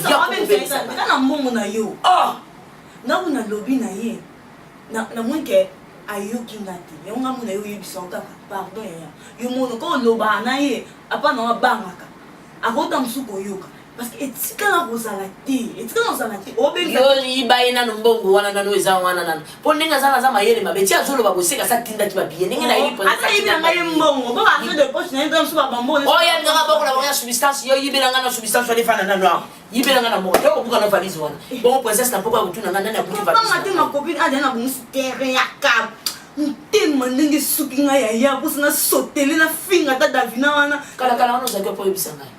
na mbongo na yo ntango nalobi na ye namoni ke ayoki nga te yango nga mona ye oyebisaka kaka pardon yaya yo mono ko olobaka na ye apana wabangaka akota mosuku koyoka parce que etikala kozala te obengiyoyiba ye nano mbongo wana nano eza wana nano mpo ndenge aza naza mayele mabe ti azoloba boseka sa tindaki babiye ndenge nayebanga ye mbongo oyalinganga bongo na bongo ya substance yo yibelanga na substance wana efana nano awa yibelanga na mbongo tokobuka na valise wana bongo princesse na poko ya kotunanga nani abuki valise makopine ade na bongo stere ya kaba motema ndenge suki ngai yaya posi nasotele na finga ta Davina wana kalakala wana ozalaki mpo oyebisa ngai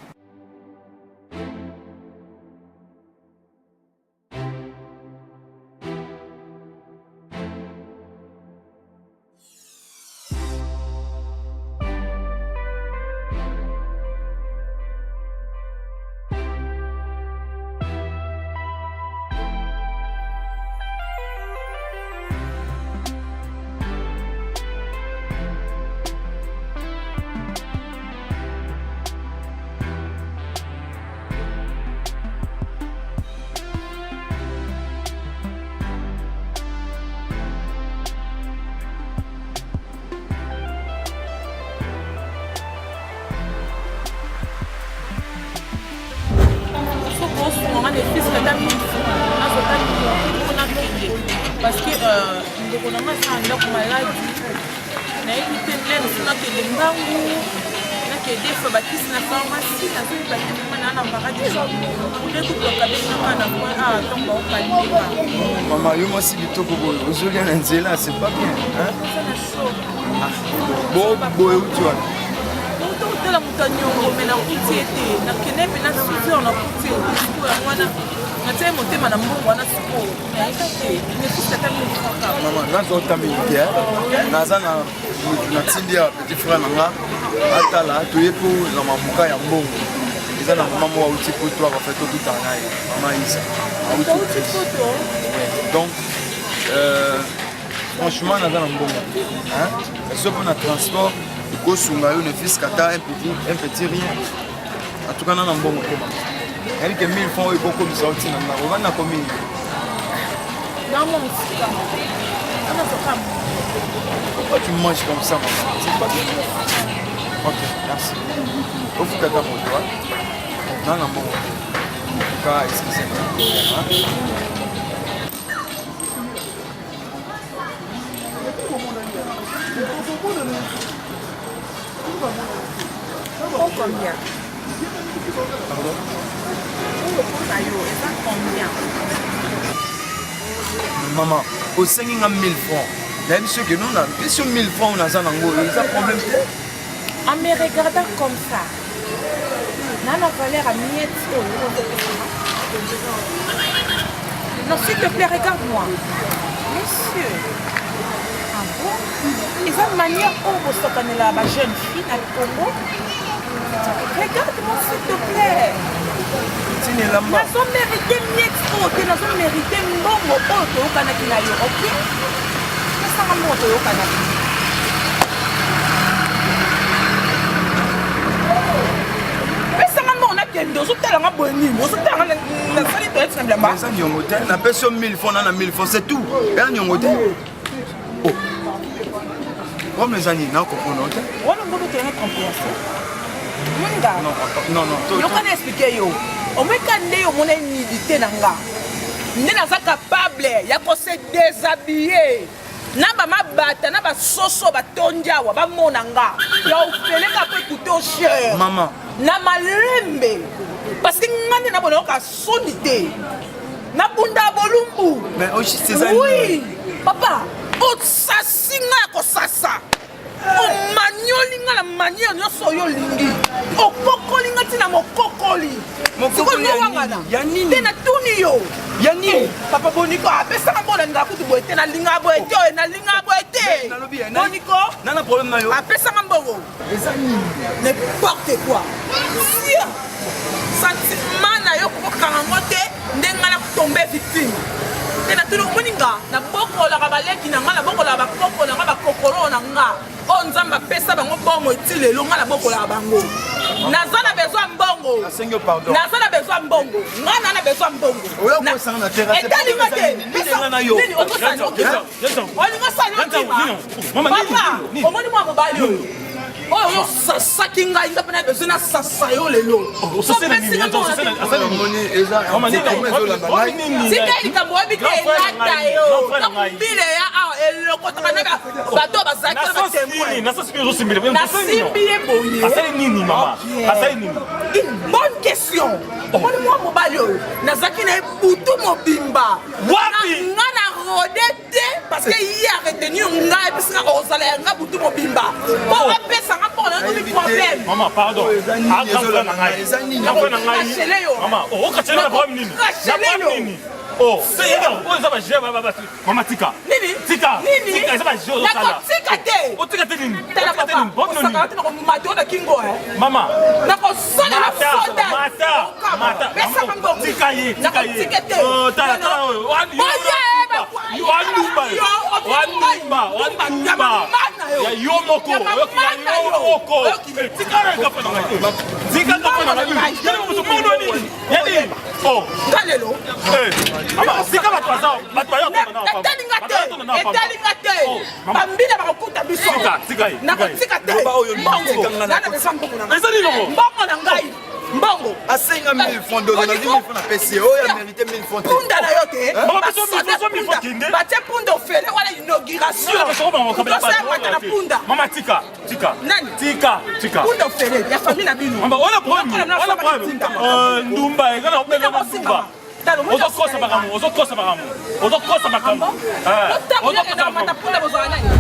parce que ndeko na nga sa ndako maladi nayebi te lelo nakende mbangu nakende fa bakisi na pharmacie nazoyeba te mwana na mbaradi nde kukoka benganga na point a ntongo baokalima mama yo mwasi bitoko boye ozolia na nzela c'est pas bien boye uti wana otala moto anyongo me nakuti ete nakende mpe na suiveur nakuti sikoyo yango wana natia motema na mbongo wana sikoyo nayeka te nefusikata mifaka mama nazotambeli te naza na natindi ya petit frère na nga atala toye mpo na mamuka ya mbongo eza na mama moko auti poto abafe tokutana na ye mama isa donc franchement naza na mbongo so mpo na transport ekosunga yo ne fisque ata un petit rien atukana na mbongo te mama yali ke 1000 francs oyo ekokomisa otina na ovanda komi pourquoi tu manges comme ça maman c'est pas bien ok merci ofukaka moto nanga mbongo ka excusez-moi Combien? Pardon? Combien? Maman, au 5 000 francs. Même ceux qui n'ont pas 1000 francs, on a ça dans le problème. En me regardant comme ça, Nana Valère a mis non, s'il te plaît, regarde-moi. Monsieur. Ah bon? Ils ont une manière pour vous sortir la jeune fille à Congo. Regarde-moi, s'il te plaît. Nous avons mérité mieux, nous avons mérité mbongo oto yokanaki na yo, ok? Nasanga moto yokanaki. Pesanga mbongo nakende ozotalanga boye nini? Ozotalanga nasali toyeti na bilamba. Eza nyongo te, napesi yo 1000 francs na 1000 francs, c'est tout. Eza nyongo te. Oh. Comme les années, non, comprendre te. Wana mbongo toyanga confiance. Munga. Non. Yo kana expliquer yo. Omeka nde yo mona humilité na nga. Nde naza capable ya ko se déshabiller. Na ba mabata na ba soso ba tondiawa ba mona nga. Ya ofeleka pe écouter au cher. Maman. Na malembe. Parce que ngane na bona ka sonité. Na bunda bolumbu. Mais aussi c'est ça. Oui. Papa, o sasinga ko sasa. O manioli nga la manière nyonso yo lingi. O kokoli nga tina mokokoli. Mokokoli ya nini? Tena tuni yo. Ya nini? Papa Boniko apesa nga mbona nga kutu boete na linga boete o na linga boete. Boniko? Nana problème na yo. Apesa nga mbongo. Eza nini? N'importe quoi. Sia. Sentiment na yo ko kango te ndenga na tomber victime. Tena tulu moninga na boko la baleki na nga na boko la bakoko na nga bakokolo na nga. O nzamba pesa bango bongo etile longa na boko la bango. Naza na besoin mbongo. Asengo pardon. Naza na besoin mbongo. Ngana na besoin mbongo. Oyo ko sanga na terrasse. Etali ngate. Nini na yo. Nini okosani okisa. Oli ngosani okima. Papa, omoni mwa mobali oyo. Oyo sasaki ngai nga pena besoin na sasa yo lelo. Ososena nini? Ososena moni eza. Sika likambo wabike elata yo. Takubile ya eloko takanaga bato bazaki na batemwe. Nasimbile boye. Asali nini mama? Asali nini? Une bonne question. Omoni mwa mobali oyo. Nazaki na ebutu mobimba. Wapi? Nga na rode te parce que hier a retenu ngai bisika ozala nga butu mobimba. Bon apesa nga pour le problème. Maman pardon. Akafuna na ngai. Akafuna na ngai. Maman, oh okachela na problème nini? Na problème nini? Oh, c'est égal. Oh, ça va gérer maman tika. Nini? Tika. Nini? Tika, ça va gérer au sala. Tika te. Oh, tika te nini? Tala papa. Osaka te ko mato na kingo eh. Maman. Na ko sala na soda. Mata. Pesa mambo. Tika ye. Oh, tala. Wandumba. Ya yo moko. Tika oh. Kalelo. Mama, sika batwaza, batwayo Etalingate. Bambina bakuta biso. Tika. Nakotika te. Nana besambo kuna. Ezali longo. Mbongo na ngai. Mbongo. Asenga 1000 francs dozo na 1000 francs na PC. Oh, ya mérité 1000 francs. Punda na yo te. Mama, beso 1000 francs kinde. Batie punda ofele wala inauguration. Mama, tika. Nani? Tika. Punda ofele ya famille na bino. Mama, ona problème. Ndumba, ngana obela ndumba. Ozokosa bakamu. Punda bozala nani?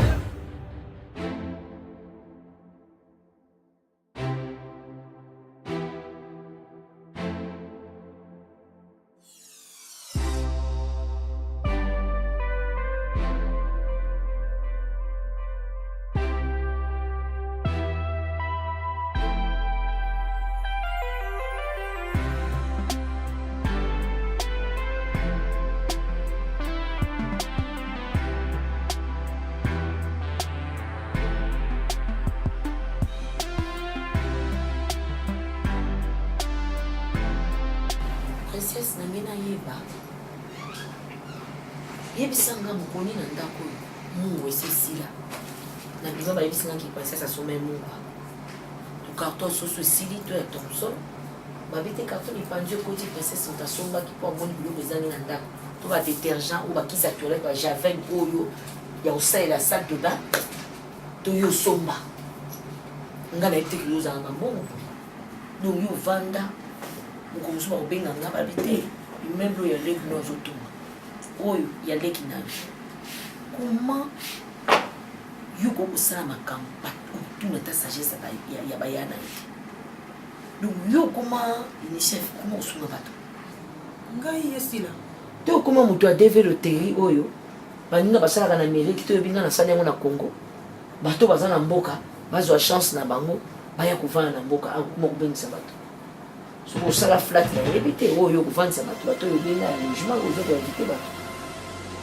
princesse na ngai nayeba yebisanga mokoni na ndako mungu esesila na biso bayebisangaki princesse asomai mungu to carton soso esili to ya thomson babi te carton epandi ekoti princesse moto asombaki mpo amoni biloko ezangi na ndako to badétergent oyo bakisa toilette bajavel oyo ya kosalela salle de bain to yo osomba nga na yebite kilo ozalanga mbongo donc yo ovanda mokomosu bakobenga nga balobi te immeuble oyo ya leki no azotonga oyo ya leki nayo comment yo kokosala makambo otuna ta sagesse ya bayana ye donc yo koma unicef koma osunga bato ngai esila te okoma moto adeve loteri oyo baninga basalaka na meleki to oyebinga nasali yango na congo bato baza na mboka bazwa chance na bango baya kovanda na mboka akokoma kobengisa bato soki osala flat na yebi te oyo okovanisa bato oyo obenga ya logement ozokoinvite bato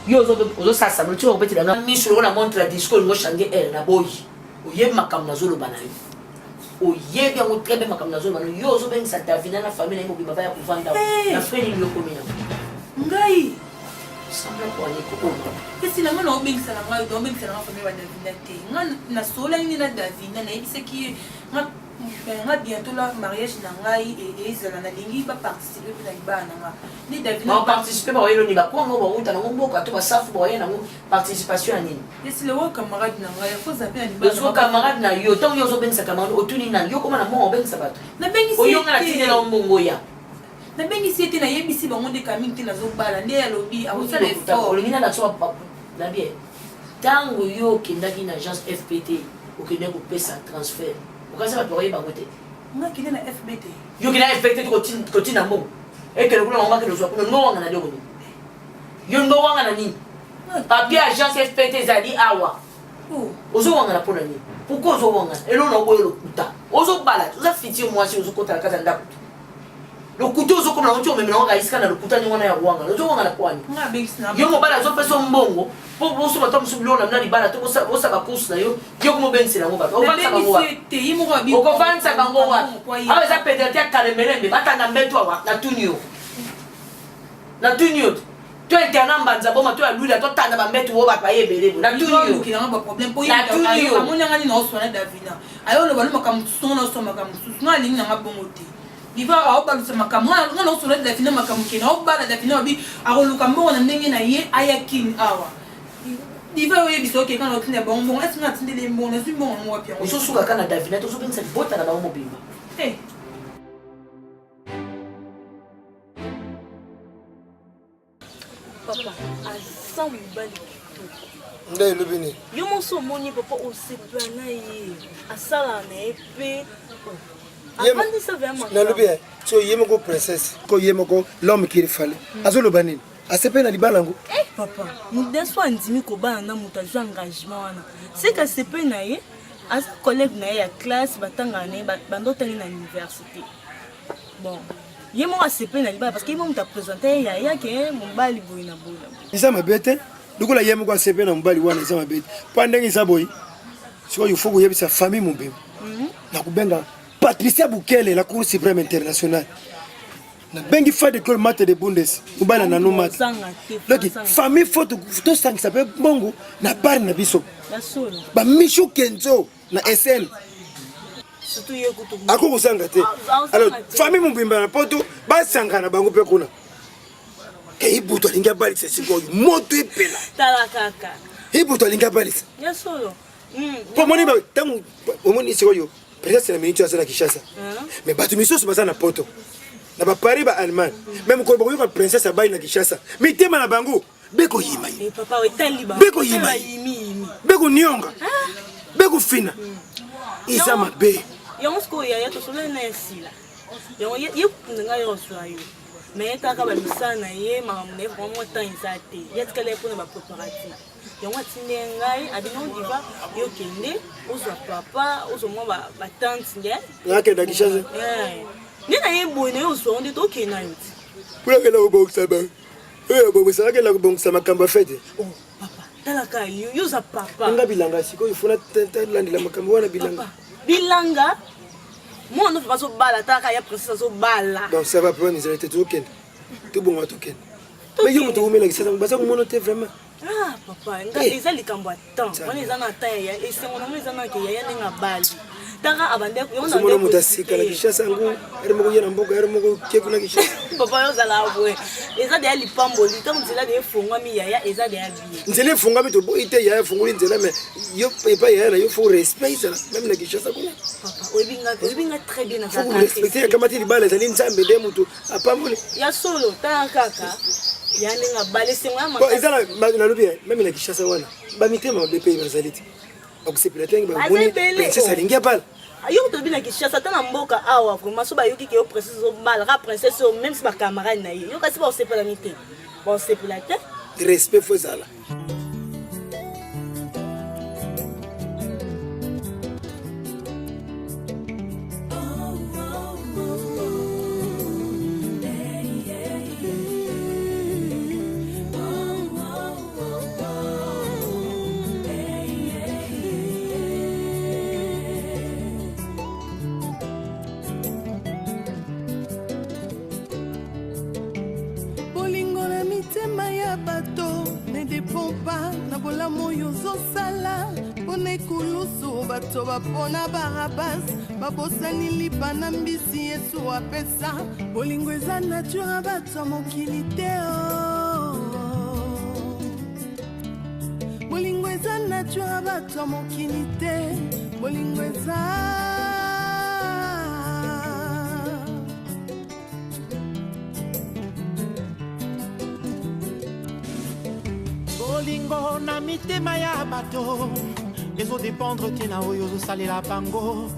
yo ozosala sablo ti okobetelanga miso loko na montre ya disco olingo change air na boyi oyebi makambo nazoloba na yo oyebi yango très bien makambo nazoloba na yo ozobengisa davina na famille na ye mobima baya kovanda na frai nini yokomi yango ngai sambla koanye kokoma esila nga na obengisana ngai obengisana nga famille ba davina te nga nasolani na davina nayebisaki nga bientôt la mariage na ngai ezala nalingi baparticipe mpe na libala na nga nde davina baparticipe baoyeloni bakongo bauta nango mboka to basafu baoye nango participation ya nini esila wa camarade na ngai akoza mpe na libala ozwa camarade na yo ntango yo ozobengisa camarade otuni nani yo koma na mbongo obengisa bato oyonga na tindela ombongo ya nabengisi ete nayebisi bango nde kamingi te nazobala nde alobi akosala effort olingi na naso na bien ntango yo okendaki na agence fpt okende kopesa transfert okasi bato bakoyeba yango te ngakende na fbt yo kende na fpt kotina mbongo ekele kuna bango bakende ozwa kuna ngo wanga na lioko nini yo ngo wanga na nini papier agence fpt ezali awa ozowanga na mpo na nini pourkui ozowanga elo na oboyo lokuta ozobala oza fiti mwasi ozokota na kati ya ndako lokuta ozokoma na oti omemela ngo kaisika na lokuta ningo na ya wanga ozowanga na kwani yo mobala azopesa mbongo mpo osoba ta mosusu biloko na mina libala to osaba course na yo yo komobengisela yango bato okovanisa bango wapi awa eza pedete ya kalemelembe batanga mbeto awa natuni yo to interna mbanza boma to ya lwila totanda bambeto wo bato bayebelebo natuni yo diva aobalusa makambo nga naosola davina makambo ke naobala davina wabi akoluka mbongo na ndenge na ye ayakini awa diva oyebisa okeka na otinda bango mbongo esi nga atindele mbongo nazwi mbongo nango wapi yango ososukaka na davina tozobengisa libota na bango mobimba papa aza mobali kitoko nde elobi nini yo moso omoni papa osepela na ye asalaka na ye mpe nalobi so ye moko princesse ko ye moko l'homme qu'il fallait azoloba nini asepe na libala yango papa modeso andimi kobala na moto azwa engagement wana seke asepe na ye aza collègue na ye ya classe batangana na ye bandotangi na université bon ye moko asepe na libala parce que ye mo moto apresente ye yayake mobali boye na boye eza mabe te lokola ye moko asepe na mobali wana eza mabe te mpo ndenge eza boye sikoyo fo koyebisa famille mobimba nakubenga Patricia Bukele, la Cour suprême internationale. Na bengi fa de col mate de bundes. Ubala na no mate. Donc famille photo to sang s'appelle bongo na bar na biso. Ba Michou Kenzo na SN. Surtout yekutu. Ako kusanga te. Alors famille mubimba na poto ba sanga na bango pe kuna. Ke ibuto linga bali se siko moto epela. Tala kaka. Ibuto linga bali. Ya solo. Po moni ba tamu omoni siko yo. Peut-être c'est la minute à la Kinshasa. Mais batu miso se basa na poto. Na ba Paris ba Allemagne. Même ko ba princesse abai na Kinshasa. Mais tema na bango beko yima. Mais papa wetali ba. Beko yima. Beko nyonga. Beko fina. Isa mabe. Yango sko ya to solo na esila. Yango ye nga yo swayo. Mais kaka ba misana ye makamune vraiment temps isate. Yetkale pour na ba préparatif. Yango atinde ngai adino diva yo kende ozwa papa ozomwa ba tante nge ngakenda Kinshasa nina ye boye na yo so onde to kena yo kula kela uboksa ba bobo sala kela kubongsa makamba fete oh papa tala ka yo za papa nga bilanga siko ifuna landela makambo wana bilanga bilanga moi no pas so bala taka ya princesse so bala donc ça va prendre les états token tout bon à token mais yo mutu umela Kinshasa basa ko monote vraiment ah papa nga eza likambo atan wana eza na atan ya esengo nango eza na ke yaya ndenga bali tanga abandeko yo na ndeko mutasika na Kishasa ngo ari moko yena mboka ari moko keku na Kishasa papa yo zala bwe eza de lipamboli tango nzela de fungwa mi yaya eza de abi nzela fungwa mi to bo ite yaya funguli nzela me yo pepa yaya na yo faut respect ça même na Kishasa kuna papa obinga très bien na faut respecter kama tili bala zali nzambe de mutu apamboli ya solo tanga kaka yani ngabale sengwa mama eza na lobi même na Kishasa wana ba mitema be pe bazaliti akusepela tengi ba boni princesse alingia pala ayo to bina Kishasa tana mboka awa vraiment so ba yoki ke yo princesse mal ra princesse même si ba camarade na yo kasi ba osepela mite ba osepela te respect faut ça là bato bapona barabas babosani lipa na mbisi yesu apesa bolingo eza nature bato ya mokili te bolingo eza nature bato ya mokili te bolingo eza bolingo na mitema ya bato ezodépendre tina oyo ozosalela bango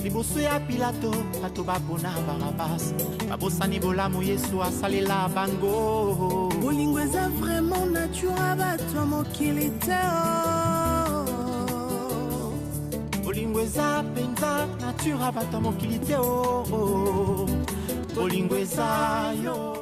liboso ya pilato bato bapona barabas babosani bolamu yesu asalela bango bolingo eza vraiment nature bato ya mokili te bolingo eza mpenza nature bato ya mokili te bolingo eza yo